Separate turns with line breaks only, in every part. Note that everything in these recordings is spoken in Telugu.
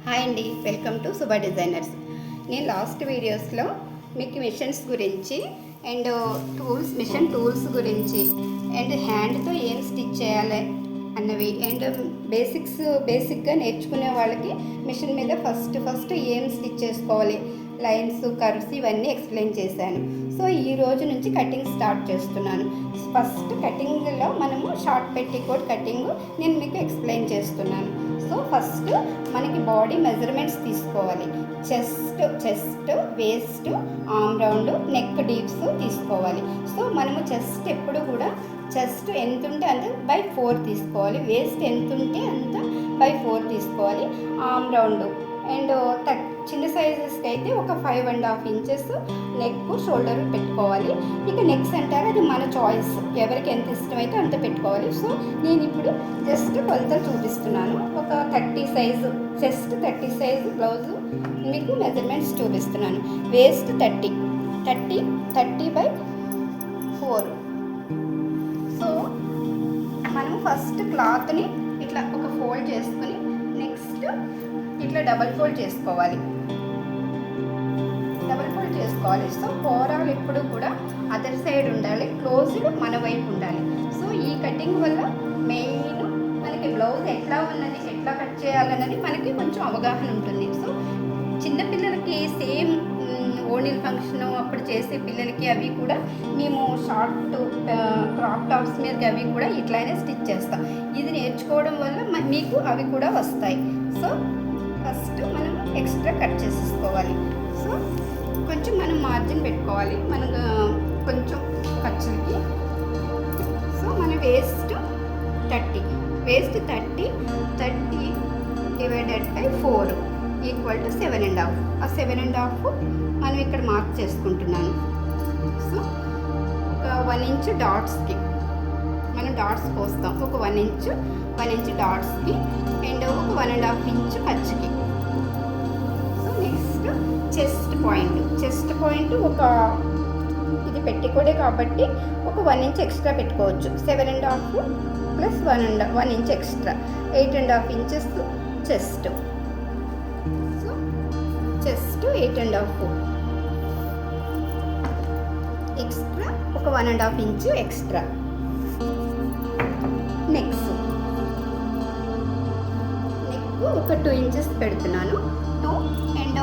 హాయ్ అండి, వెల్కమ్ టు సుభా డిజైనర్స్. నేను లాస్ట్ వీడియోస్లో మీకు మిషన్స్ గురించి అండ్ మిషన్ టూల్స్ గురించి అండ్ హ్యాండ్తో ఏం స్టిచ్ చేయాలి అన్నవి అండ్ బేసిక్గా నేర్చుకునే వాళ్ళకి మిషన్ మీద ఫస్ట్ ఏం స్టిచ్ చేసుకోవాలి, లైన్స్, కర్వ్స్ ఇవన్నీ ఎక్స్ప్లెయిన్ చేశాను. సో ఈ రోజు నుంచి కటింగ్ స్టార్ట్ చేస్తున్నాను. ఫస్ట్ కటింగ్లో మనము షార్ట్ పెట్టికోట్ కటింగ్ నేను మీకు ఎక్స్ప్లెయిన్ చేస్తున్నాను. సో ఫస్ట్ మనకి బాడీ మెజర్మెంట్స్ తీసుకోవాలి. Chest, waste, arm round, neck deeps తీసుకోవాలి. సో మనము చెస్ట్ ఎప్పుడు కూడా చెస్ట్ ఎంత ఉంటే అంత బై 4 తీసుకోవాలి, వేస్ట్ ఎంత ఉంటే అంత బై 4 తీసుకోవాలి. ఆర్మ్ రౌండ్ అండ్ చిన్న సైజెస్కి అయితే ఒక 5.5 ఇంచెస్ నెక్, షోల్డర్ పెట్టుకోవాలి. ఇక నెక్స్ అంటారు, అది మన చాయిస్, ఎవరికి ఎంత ఇష్టమైతే అంత పెట్టుకోవాలి. సో నేను ఇప్పుడు జస్ట్ కొలతలు చూపిస్తున్నాను. ఒక 30 సైజు చెస్ట్, 30 సైజు బ్లౌజు మీకు మెజర్మెంట్స్ చూపిస్తున్నాను. Waste 30 by 4. సో మనం ఫస్ట్ క్లాత్ని ఇట్లా ఒక ఫోల్డ్ చేసుకుని నెక్స్ట్ ఇట్లా డబల్ ఫోల్డ్ చేసుకోవాలి. సో ఓవరాల్ ఎప్పుడు కూడా అదర్ సైడ్ ఉండాలి, క్లోజ్డ్ మన వైపు ఉండాలి. సో ఈ కటింగ్ వల్ల మెయిన్ మనకి బ్లౌజ్ ఎట్లా ఉన్నది, ఎట్లా కట్ చేయాలన్నది మనకి కొంచెం అవగాహన ఉంటుంది. సో చిన్నపిల్లలకి సేమ్ ఓణీల ఫంక్షన్ అప్పుడు చేసే పిల్లలకి అవి కూడా మేము షార్ట్ క్రాప్ టాప్స్ మీదకి అవి కూడా ఇట్లానే స్టిచ్ చేస్తాం. ఇది నేర్చుకోవడం వల్ల మీకు అవి కూడా వస్తాయి. సో ఫస్ట్ మనం ఎక్స్ట్రా కట్ చేసేసుకోవాలి. సో కొంచెం మనం మార్జిన్ పెట్టుకోవాలి మన కొంచెం ఖర్చులకి. సో మన waste 30 divided by 4 equal to 7.5. ఆ 7.5 మనం ఇక్కడ మార్క్ చేసుకుంటున్నాను. సో ఒక 1 ఇంచ్ డాట్స్కి మనం డాట్స్ పోస్తాం. ఒక 1 ఇంచ్ డాట్స్కి అండ్ ఒక 1.5 ఇంచ్ ఖర్చుకి. సో నెక్స్ట్ చెస్ట్ పాయింట్ ఒక ఇది పెట్టికోడే కాబట్టి ఒక 1 ఇంచ్ ఎక్స్ట్రా పెట్టుకోవచ్చు. 7.5 plus 1 inch extra 8.5 inches chest. So chest 8.5 extra, ఒక 1.5 ఇంచ్ ఎక్స్ట్రా. నెక్ ఒక 2 ఇంచెస్ పెడుతున్నాను. 2 అండ్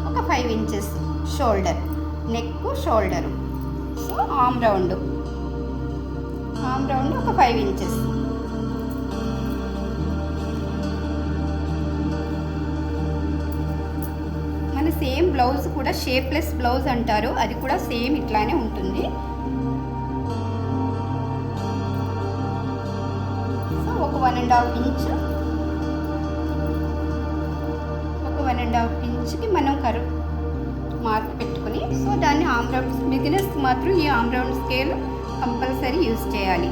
ఒక 5 inches shoulder, neck, shoulder. So arm round ఒక 5 ఇంచెస్. మన సేమ్ బ్లౌజ్ కూడా షేప్లెస్ బ్లౌజ్ అంటారు, అది కూడా సేమ్ ఇట్లానే ఉంటుంది. సో ఒక 1.5 ఇంచ్కి మనం కరువు మార్క్ పెట్టుకుని, సో దాన్ని ఆర్మ్ రౌండ్, బిగినర్స్ మాత్రం ఈ arm round scale compulsory use చేయాలి.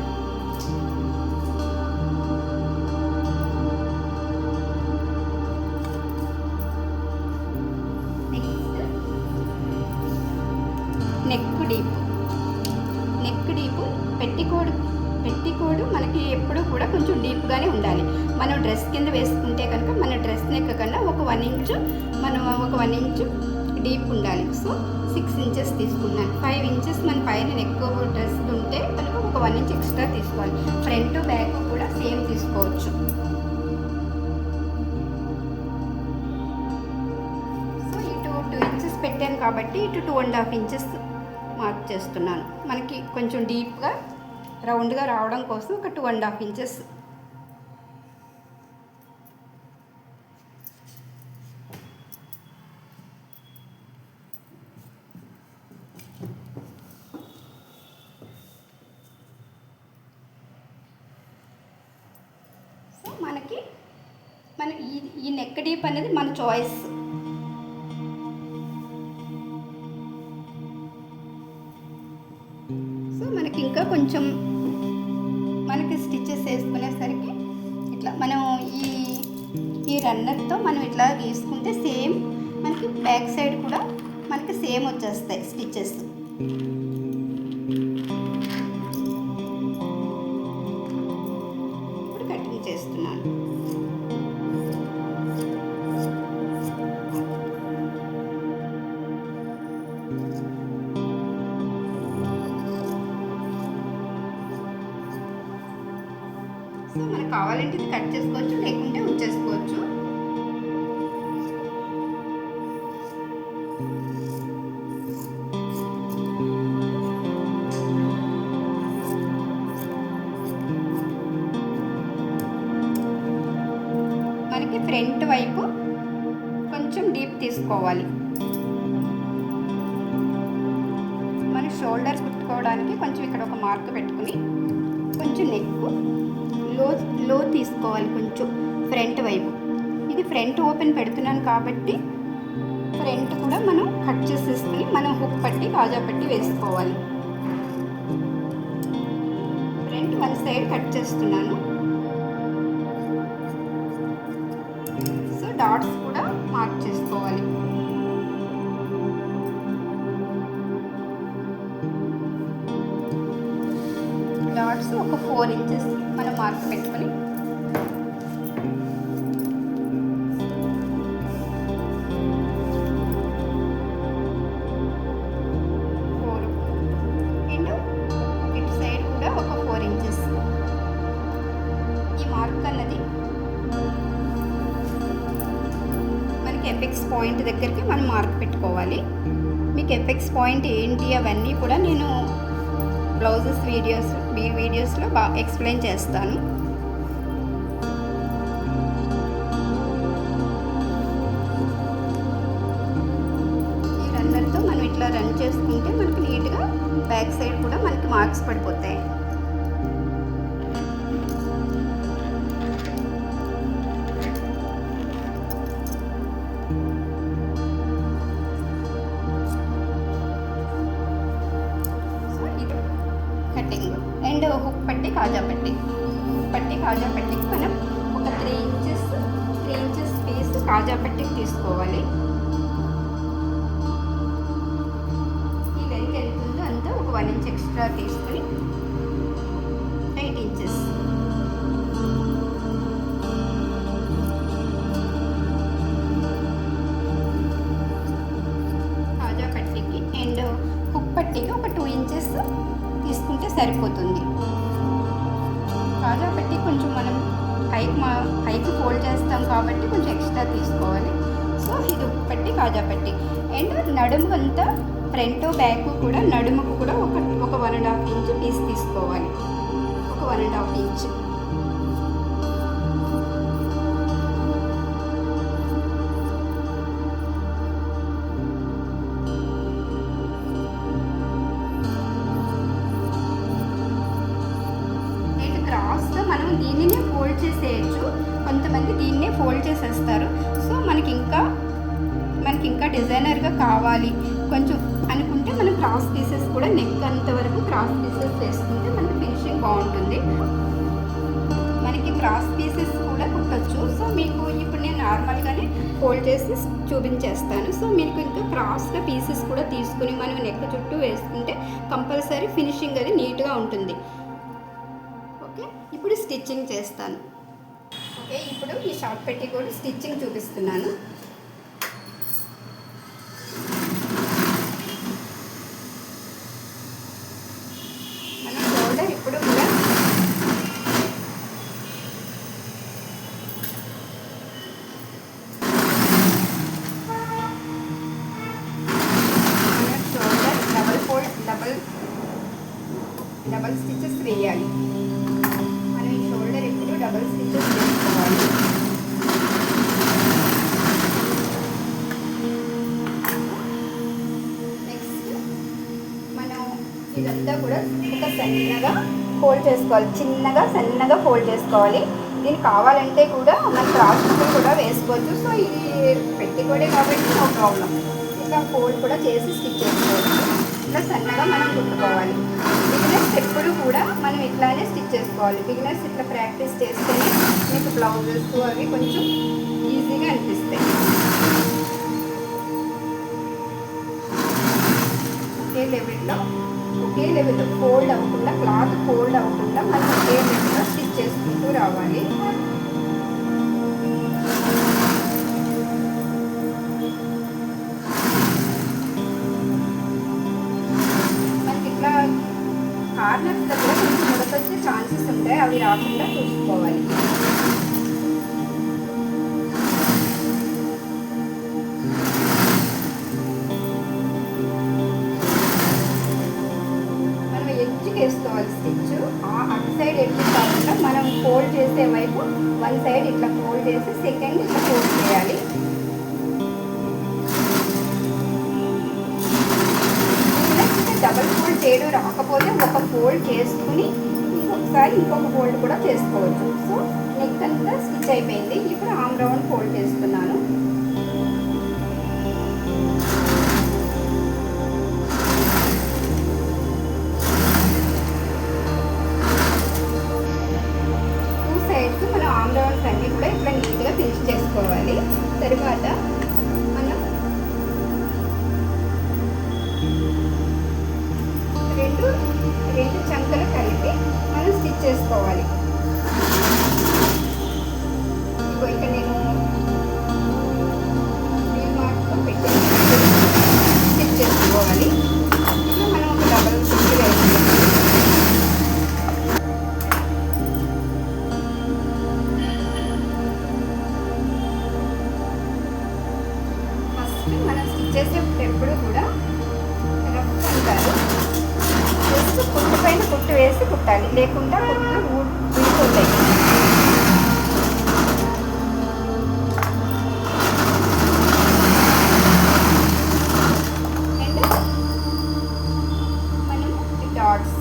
నెక్ డీప్ పెట్టికోడు మనకి ఎప్పుడు కూడా కొంచెం డీప్గానే ఉండాలి. మనం డ్రెస్ కింద వేసుకుంటే కనుక మన డ్రెస్ నెక్ కన్నా ఒక 1 ఇంచ్ డీప్ ఉండాలి. సో 6 ఇంచెస్ తీసుకున్నాను. 5 ఇంచెస్ మన పైన నెక్ డ్రెస్ ఉంటే కనుక ఒక 1 ఇంచ్ ఎక్స్ట్రా తీసుకోవాలి. ఫ్రంట్, బ్యాక్ కూడా సేమ్ తీసుకోవచ్చు. సో ఇటు 2 ఇంచెస్ పెట్టాను కాబట్టి ఇటు 2.5 ఇంచెస్ మార్క్ చేస్తున్నాను. మనకి కొంచెం డీప్గా రౌండ్గా రావడం కోసం ఒక 2.5 ఇంచెస్. సో మన ఈ నెక్ డీప్ అనేది మన చాయిస్. సో మనకి ఇంకా కొంచెం మనకి స్టిచెస్ వేసుకునేసరికి ఇట్లా మనం ఈ రన్నర్తో మనం ఇట్లా గీసుకుంటే సేమ్ మనకి బ్యాక్ సైడ్ కూడా మనకి సేమ్ వచ్చేస్తాయి స్టిచెస్. ఇప్పుడు కటింగ్ చేస్తున్నాను. కావాలంటే ఇది కట్ చేసుకోవచ్చు, లేకుంటే ఉంచేసుకోవచ్చు. మనకి ఫ్రంట్ వైపు కొంచెం డీప్ తీసుకోవాలి. మన షోల్డర్ కుట్టుకోవడానికి కొంచెం ఇక్కడ ఒక మార్క్ పెట్టుకుని కొంచెం నెక్ లో తీసుకోవాలి, కొంచెం ఫ్రంట్ వైపు. ఇది ఫ్రంట్ ఓపెన్ పెడుతున్నాను కాబట్టి ఫ్రంట్ కూడా మనం కట్ చేసేసుకుని మనం హుక్ పట్టి కాజా పట్టి వేసుకోవాలి. ఫ్రంట్ వన్ సైడ్ కట్ చేస్తున్నాను. సో డాట్స్ కూడా మార్క్ చేసుకోవాలి. డాట్స్ ఒక 4 ఇంచెస్ మనం మార్క్ పెట్టుకొని అండ్ ఇటు సైడ్ కూడా ఒక 4 ఇంచెస్. ఈ మార్క్ అన్నది మనకి ఎపెక్స్ పాయింట్ దగ్గరికి మనం మార్క్ పెట్టుకోవాలి. మీకు ఎపెక్స్ పాయింట్ ఏంటి అవన్నీ కూడా నేను బ్లౌజెస్ వీడియోస్లో బాగా ఎక్స్ప్లెయిన్ చేస్తాను. ఈ రన్నర్తో మనం ఇట్లా రన్ చేసుకుంటే మనకి నీట్గా బ్యాక్ సైడ్ కూడా మనకి మార్క్స్ పడిపోతాయి. కటింగ్ అండ్ హుక్ పట్టి కాజా పట్టి మనం ఒక 3 ఇంచెస్ పీస్ కాజా పట్టికి తీసుకోవాలి. ఈ లెంత్ ఎంత ఉందో అంతా ఒక 1 ఇంచ్ ఎక్స్ట్రా తీసుకుని 8 ఇంచెస్ కాజా పట్టికి అండ్ హుక్ పట్టికి ఒక 2 ఇంచెస్ తీసుకుంటే సరిపోతుంది. కాజా పెట్టి కొంచెం మనం పైకి ఫోల్డ్ చేస్తాం కాబట్టి కొంచెం ఎక్స్ట్రా తీసుకోవాలి. సో ఇది పెట్టి కాజా పెట్టి అండ్ నడుము అంతా ఫ్రంట్ బ్యాక్ కూడా నడుముకు కూడా ఒక 1.5 ఇంచ్ పీస్ తీసుకోవాలి. ఒక 1.5 ఇంచ్. మనం దీనినే ఫోల్డ్ చేసేయచ్చు, కొంతమంది దీన్నే ఫోల్డ్ చేసేస్తారు. సో మనకి ఇంకా డిజైనర్గా కావాలి కొంచెం అనుకుంటే మనం క్రాస్ పీసెస్ కూడా నెక్ అంతవరకు క్రాస్ పీసెస్ వేసుకుంటే మనకి ఫినిషింగ్ బాగుంటుంది. మనకి క్రాస్ పీసెస్ కూడా కుట్టచ్చు. సో మీకు ఇప్పుడు నేను నార్మల్గానే ఫోల్డ్ చేసి చూపించేస్తాను. సో మీకు ఇంకా క్రాస్గా పీసెస్ కూడా తీసుకుని మనం నెక్ చుట్టూ వేసుకుంటే కంపల్సరీ ఫినిషింగ్ అది నీట్గా ఉంటుంది. ఓకే, ఇప్పుడు స్టిచ్చింగ్ చేస్తాను. ఓకే, ఇప్పుడు ఈ షార్ట్ పెట్టి కూడా స్టిచ్చింగ్ చూపిస్తున్నాను. మన షోల్డర్ ఇప్పుడు కూడా డబల్ స్టిచెస్ వేయాలి. మనం ఈ షోల్డర్ ఎప్పుడు డబల్ స్టిచెస్ వేసుకోవాలి. నెక్స్ట్ మనం ఇదంతా కూడా ఒక సన్నగా ఫోల్డ్ చేసుకోవాలి. సన్నగా ఫోల్డ్ చేసుకోవాలి. దీనికి కావాలంటే కూడా మన క్రాస్ కూడా వేసుకోవచ్చు. సో ఇది పెట్టికోడే కాబట్టి నో ప్రాబ్లం. ఇంకా ఫోల్డ్ కూడా చేసి స్టిచ్ చేసుకోవచ్చు. ఇట్లా సన్నగా మనం కుట్టుకోవాలి. బిగినర్స్ ఎప్పుడు కూడా మనం ఇట్లానే స్టిచ్ చేసుకోవాలి. బిగినర్స్ ఇట్లా ప్రాక్టీస్ చేస్తేనే మీకు బ్లౌజెస్ అవి కొంచెం ఈజీగా అనిపిస్తాయి. ఒకే లెవెల్లో ఫోల్డ్ అవ్వకుండా, క్లాత్ ఫోల్డ్ అవ్వకుండా మనం ఒకే లెవెల్లో స్టిచ్ చేసుకుంటూ రావాలి. కార్నర్స్ దగ్గర కొంచెం ముడతొచ్చే ఛాన్సెస్ ఉంటాయి, అవి రాకుండా చూసుకోవాలి. వన్ సైడ్ ఇట్లా ఫోల్డ్ చేసి సెకండ్ ఇట్లా ఫోల్డ్ చేయాలి. డబల్ ఫోల్డ్ చేయడం రాకపోతే ఒక ఫోల్డ్ చేసుకుని ఇంకొకసారి ఇంకొక ఫోల్డ్ కూడా చేసుకోవచ్చు. సో నెక్ అంతా స్టిచ్ అయిపోయింది. ఇప్పుడు ఆమ్ రౌండ్ ఫోల్డ్ చేస్తున్నాను. టూ సైడ్స్ మనం ఆమ్ రౌండ్స్ అన్నీ కూడా ఇట్లా నీట్గా ఫినిష్ చేసుకోవాలి. తర్వాత మనం రెండు చంకలు కలిపి మనం స్టిచ్ చేసుకోవాలి. ఇగో ఇక నేను మార్క్తో పెట్టి స్టిచ్ చేసుకోవాలి. ఇట్లా మనం ఒక డబల్ స్టిచ్ వేసుకోవాలి. ఫస్ట్ మనం స్టిచ్ చేసేటప్పుడు కూడా రఫ్ అంటారు, జస్ట్ కుట్టు పైన కుట్టు వేసి కుట్టాలి, లేకుండా కుట్లు ఊడిపోతాయి. అండ్ మనం డాట్స్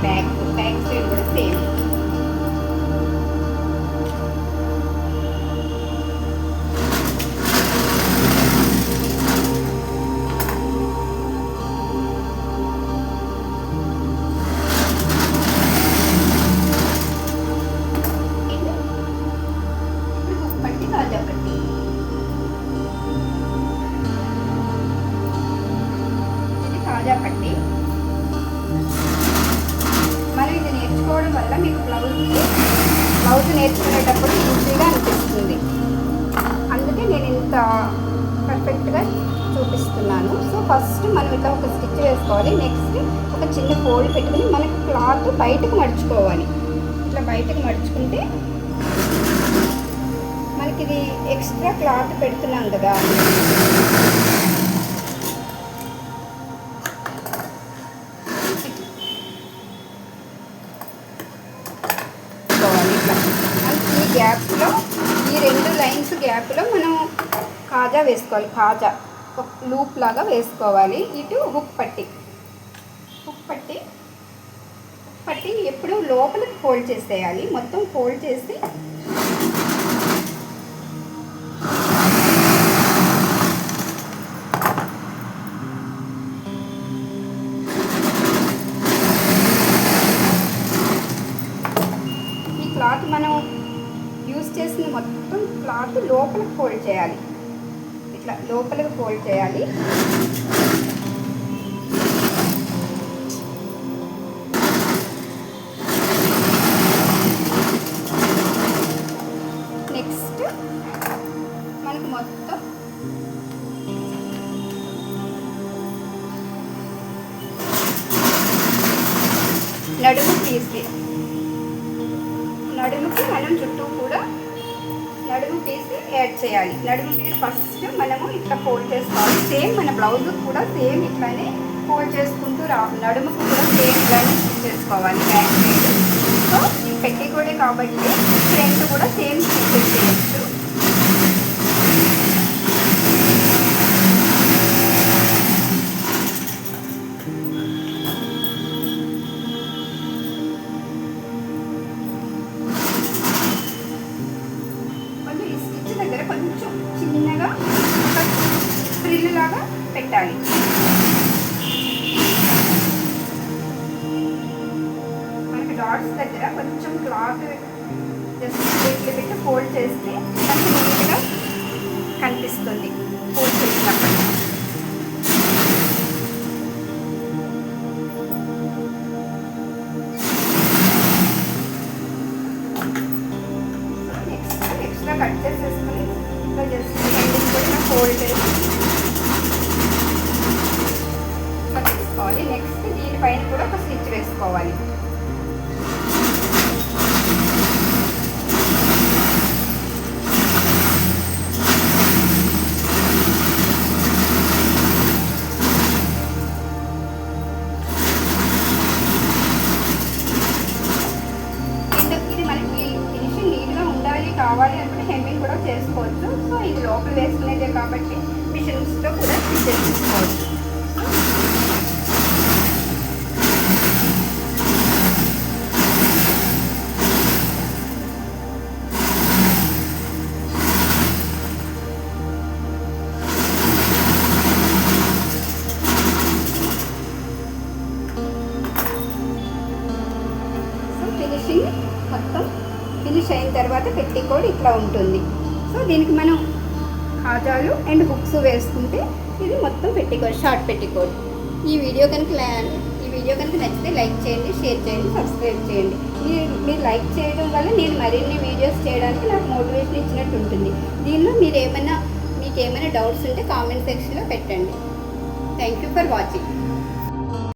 బ్యాక్ సైడ్ కూడా సేమ్. పట్టి కాజా పట్టి ఇది కాజా పట్టి. మనం ఇది నేర్చుకోవడం వల్ల మీకు బ్లౌజ్ నేర్చుకునేటప్పుడు ఈజీగా అనిపిస్తుంది. అందుకే నేను ఇంత పర్ఫెక్ట్గా చూపిస్తున్నాను. సో ఫస్ట్ మనం ఇట్లా ఒక స్టిచ్ వేసుకోవాలి. నెక్స్ట్ ఒక చిన్న ఫోల్డ్ పెట్టుకుని మనకి క్లాత్ బయటకు మడుచుకోవాలి. ఇట్లా బయటకు మడుచుకుంటే మనకి ఇది ఎక్స్ట్రా క్లాత్ పెడుతున్నాం కదా, ఈ గ్యాప్లో ఈ రెండు లైన్స్ గ్యాప్లో మనం కాజా వేసుకోవాలి. కాజా ఒక లూప్ లాగా వేసుకోవాలి. ఇటు హుక్ పట్టి ఎప్పుడు లోపలికి ఫోల్డ్ చేసేయాలి. మొత్తం ఫోల్డ్ చేసి క్లాత్ మనం యూస్ చేసిన మొత్తం క్లాత్ లోపలికి ఫోల్డ్ చేయాలి. ఇట్లా లోపలికి ఫోల్డ్ చేయాలి. నెక్స్ట్ మనకు మొత్తం నడుము తీసి నడుముకి మనం చుట్టూ కూడా నడుము పీస్ యాడ్ చేయాలి. నడుము పీస్ ఫస్ట్ మనము ఇట్లా ఫోల్డ్ చేసుకోవాలి. సేమ్ మన బ్లౌజ్ కూడా సేమ్ ఇట్లానే ఫోల్డ్ చేసుకుంటూ నడుముకు కూడా సేమ్ ఇట్లానే స్టిచ్ చేసుకోవాలి బ్యాక్ సైడ్. సో ఈ పెట్టికోడే కాబట్టి ఫ్రంట్ కూడా సేమ్ స్టిచ్ చేయొచ్చు. కొంచెం చిన్నగా ఫ్రిల్ లాగా పెట్టాలి. మనకి డాట్స్ దగ్గర కొంచెం క్లాత్ జస్ట్ ఇట్లా పెట్టి ఫోల్డ్ చేస్తే మనకి నీట్గా కనిపిస్తుంది ఫోల్డ్ చేసినప్పుడు. నెక్స్ట్ ఎక్స్ట్రా కట్ చేసేసుకుని జస్ట్ కూడా ఫోల్డ్ చేసి తీసుకోవాలి. నెక్స్ట్ దీనిపైన కూడా ఒక స్టిచ్ వేసుకోవాలి. కావాలి అంటే హెమ్మింగ్ కూడా చేసుకోవచ్చు. సో ఇది లోపల వేసుకునేదే కాబట్టి మిషన్స్తో కూడా స్టిచ్ చేసుకోవచ్చు. ఫినిషింగ్ మొత్తం ఫినిష్ అయిన తర్వాత పెట్టికోడ్ ఇట్లా ఉంటుంది. సో దీనికి మనం కాజాలు అండ్ హుక్స్ వేసుకుంటే ఇది మొత్తం పెట్టికోడ్, షార్ట్ పెట్టికోడ్. ఈ వీడియో కనుక నచ్చితే లైక్ చేయండి, షేర్ చేయండి, సబ్స్క్రైబ్ చేయండి. మీరు లైక్ చేయడం వల్ల నేను మరిన్ని వీడియోస్ చేయడానికి నాకు మోటివేషన్ ఇచ్చినట్టు ఉంటుంది. దీనిలో మీకు ఏమైనా డౌట్స్ ఉంటే కామెంట్ సెక్షన్లో పెట్టండి. Thank you for watching.